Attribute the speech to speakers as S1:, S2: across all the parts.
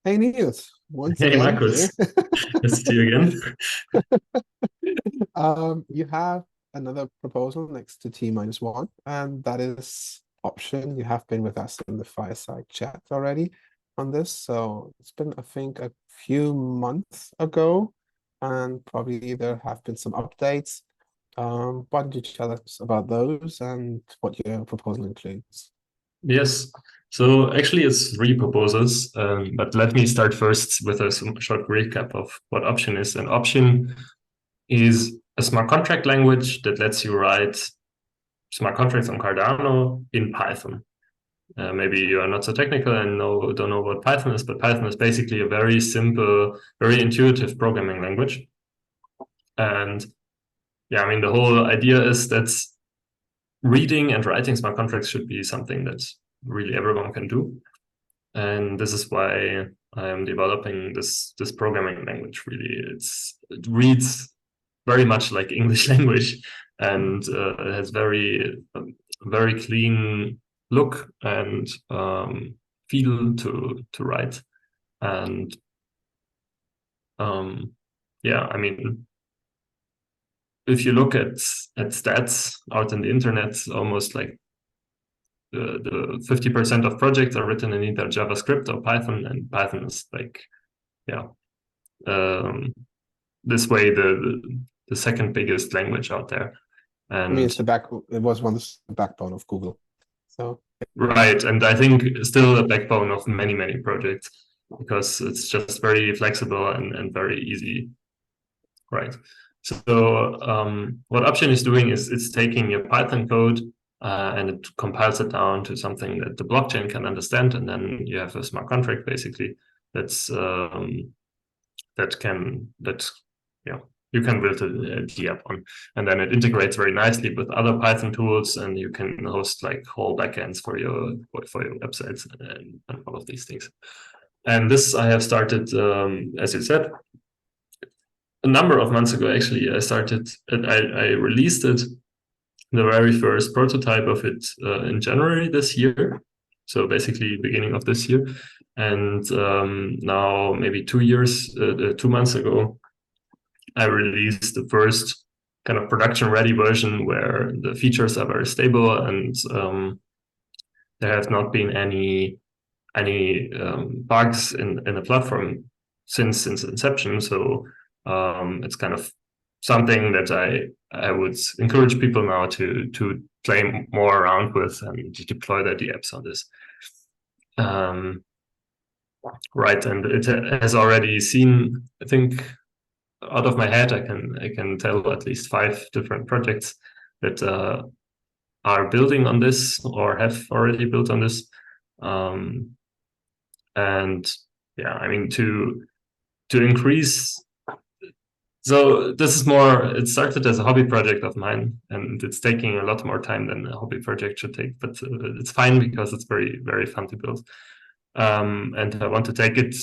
S1: Hey Niels, once
S2: Hey
S1: again here.
S2: Marcus, nice to see you again.
S1: You have another proposal next to T minus one, and that is option. You have been with us in the fireside chat already on this. So it's been, I think, a few months ago, and probably there have been some updates. Why don't you tell us about those and what your proposal includes?
S2: Yes, so actually it's three proposals, but let me start first with a short recap of what Option is. And Option is a smart contract language that lets you write smart contracts on Cardano in Python. Maybe you are not so technical and don't know what Python is, but Python is basically a very simple, very intuitive programming language. And yeah, I mean, the whole idea is that reading and writing smart contracts should be something that really everyone can do. And this is why I am developing this programming language. Really, it reads very much like English language, and it has very clean look and feel to write. And um, yeah, I mean, if you look at stats out in the internet, almost like the 50% of projects are written in either JavaScript or Python, and Python is like, yeah, um, this way the second biggest language out there.
S1: I mean,
S2: And
S1: it was once the backbone of Google. So
S2: right, and I think still a backbone of many projects because it's just very flexible and very easy, right? So what Option is doing is it's taking your Python code and it compiles it down to something that the blockchain can understand, and then you have a smart contract basically that's that yeah you can build the app on, and then it integrates very nicely with other Python tools, and you can host like whole backends for your websites and all of these things. And this I have started, as you said, a number of months ago. Actually, I released it, the very first prototype of it, in January this year. So basically beginning of this year. And now maybe 2 years, 2 months ago, I released the first kind of production ready version where the features are very stable, and there have not been any bugs in the platform since inception. So it's kind of something that I would encourage people now to play more around with and to deploy their DApps on this. Um, right, and it has already seen, I think, out of my head, I can tell at least 5 different projects that are building on this or have already built on this. Um, and yeah, I mean to increase. So this is more. It started as a hobby project of mine, and it's taking a lot more time than a hobby project should take. But it's fine because it's very fun to build. And I want to take it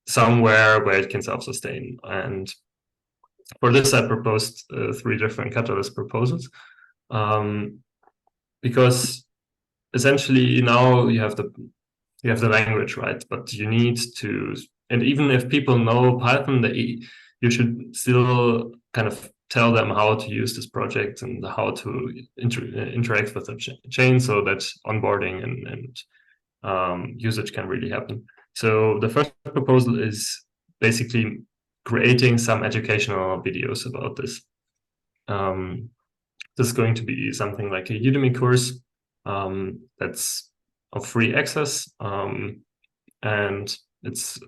S2: somewhere where it can self-sustain. And for this, I proposed 3 different catalyst proposals, um, because essentially now you have the language, right? But you need to, and even if people know Python, you should still kind of tell them how to use this project and how to interact with the chain so that onboarding and usage can really happen. So the first proposal is basically creating some educational videos about this. Um, this is going to be something like a Udemy course, that's of free access, and it's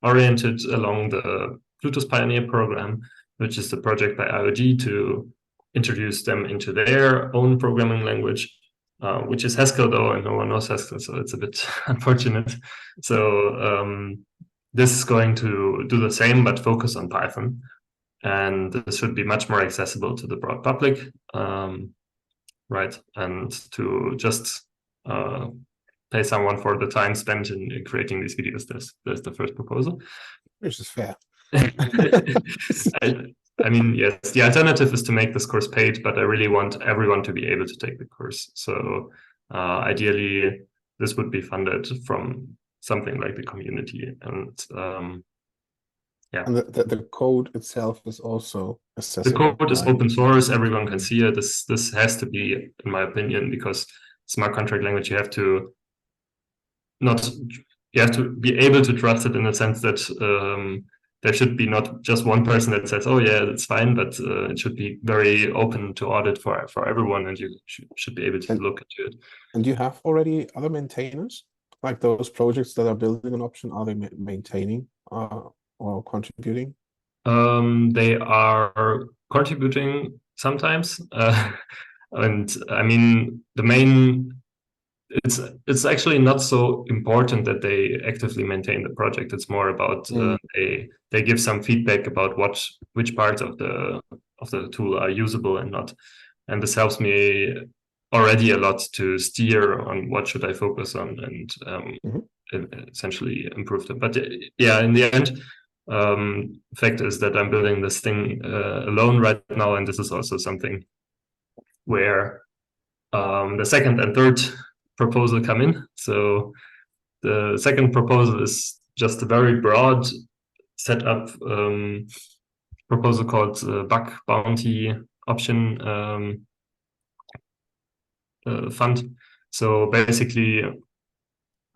S2: oriented along the Bluetooth Pioneer program, which is the project by IOG to introduce them into their own programming language, which is Haskell though, and no one knows Haskell, so it's a bit unfortunate. So this is going to do the same, but focus on Python. And this should be much more accessible to the broad public, right? And to just pay someone for the time spent in creating these videos. That's the first proposal.
S1: which is fair.
S2: I, I mean, yes, the alternative is to make this course paid, but I really want everyone to be able to take the course. So ideally, this would be funded from something like the community. And yeah.
S1: And the code itself is also
S2: The
S1: accessible,
S2: code is
S1: right?
S2: open source, everyone can see it. This has to be, in my opinion, because smart contract language, you have to be able to trust it in the sense that there should be not just one person that says, oh yeah, that's fine, but it should be very open to audit for everyone, and you should be able to look into it.
S1: And do you have already other maintainers? Like those projects that are building an option, are they maintaining or contributing?
S2: They are contributing sometimes. And I mean, it's actually not so important that they actively maintain the project. It's more about they give some feedback about which parts of the tool are usable and not. And this helps me already a lot to steer on what should I focus on and essentially improve them. But yeah, in the end, fact is that I'm building this thing alone right now, and this is also something where the second and third proposal come in. So the second proposal is just a very broad setup proposal called bug bounty option fund. So basically,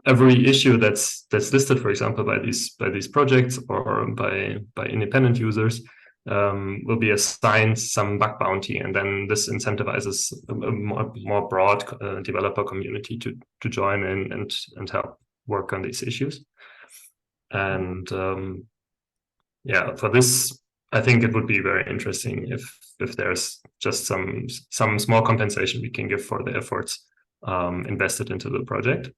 S2: every issue that's listed, for example, by these projects or by independent users, will be assigned some bug bounty, and then this incentivizes a more broad developer community to join in and help work on these issues. And yeah, for this, I think it would be very interesting if there's just some small compensation we can give for the efforts invested into the project.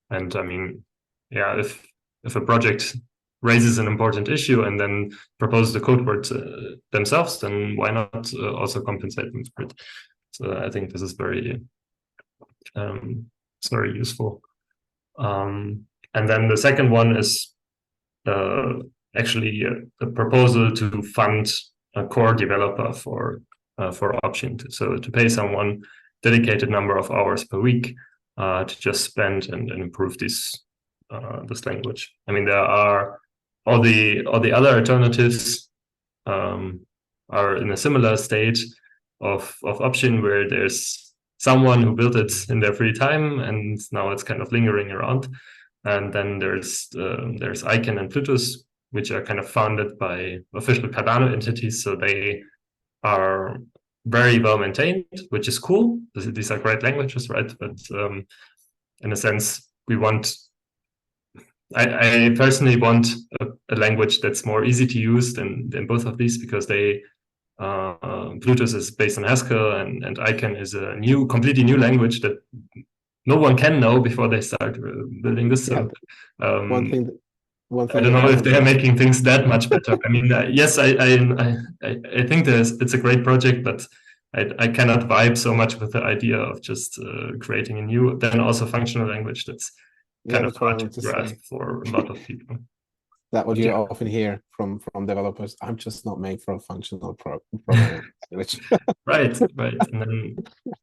S2: And I mean, yeah, if a project raises an important issue and then proposes the code word themselves, then why not also compensate them for it? So I think this is very it's very useful. And then the second one is actually a proposal to fund a core developer for Opshin. So to pay someone dedicated number of hours per week to just spend and improve this language. I mean, there are all the other alternatives are in a similar state of Opshin, where there's someone who built it in their free time, and now it's kind of lingering around. And then there's Icon and Plutus, which are kind of funded by official Cardano entities, so they are very well maintained, which is cool. These are great languages, right? But in a sense, I personally want a language that's more easy to use than both of these, because Plutus is based on Haskell, and Icon is a completely new language that no one can know before they start building this. So
S1: one thing
S2: I don't know if they're making things that much better. I mean, yes, I think it's a great project, but I cannot vibe so much with the idea of just creating a new, then also functional language that's kind of hard to grasp for a lot of people.
S1: That what you often hear from developers. I'm just not made for a functional programming language.
S2: Right. And then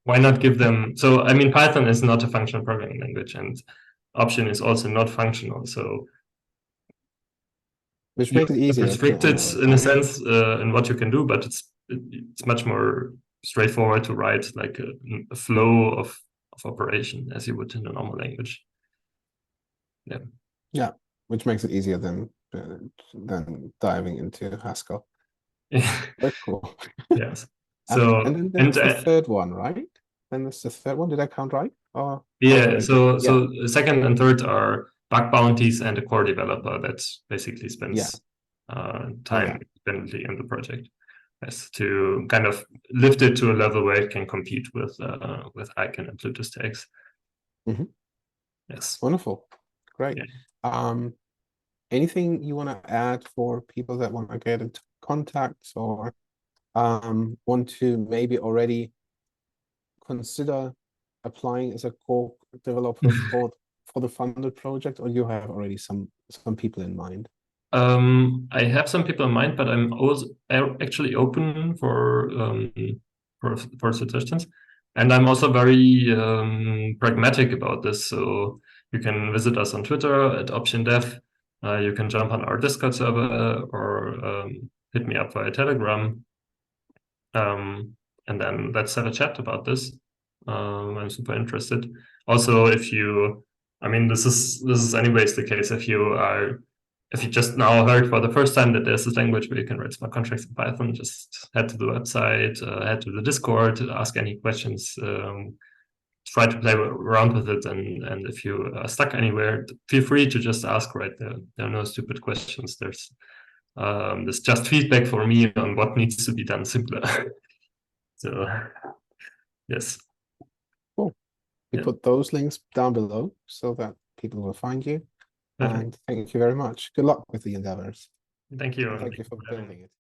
S2: why not give them? So I mean, Python is not a functional programming language, and Opshin is also not functional. So
S1: which makes it easier.
S2: Restricted in a sense in what you can do, but it's much more straightforward to write like a flow of operation as you would in a normal language.
S1: Yeah, which makes it easier than diving into Haskell. Very cool.
S2: Yes. So
S1: and then there's the third one, right? Then there's the third one. Did I count right? Or
S2: yeah. So second and third are bug bounties and a core developer that basically spends time independently in the project, as to kind of lift it to a level where it can compete with Icon and Plutus tags. Yes.
S1: Wonderful. Great. Yeah. Anything you want to add for people that want to get into contact or want to maybe already consider applying as a core developer for the funded project, or you have already some people in mind?
S2: I have some people in mind, but I'm also actually open for suggestions, and I'm also very pragmatic about this. So You can visit us on Twitter at OpshinDev. You can jump on our Discord server or hit me up via Telegram. And then let's have a chat about this. I'm super interested. Also, I mean, this is anyways the case. If you just now heard for the first time that there's this language where you can write smart contracts in Python, just head to the website, head to the Discord, ask any questions, try to play around with it. And if you are stuck anywhere, feel free to just ask right there. There are no stupid questions. There's just feedback for me on what needs to be done simpler. So, yes.
S1: Cool. We put those links down below so that people will find you.
S2: Perfect.
S1: And thank you very much. Good luck with the endeavors.
S2: Thank you.
S1: Thank you for building it.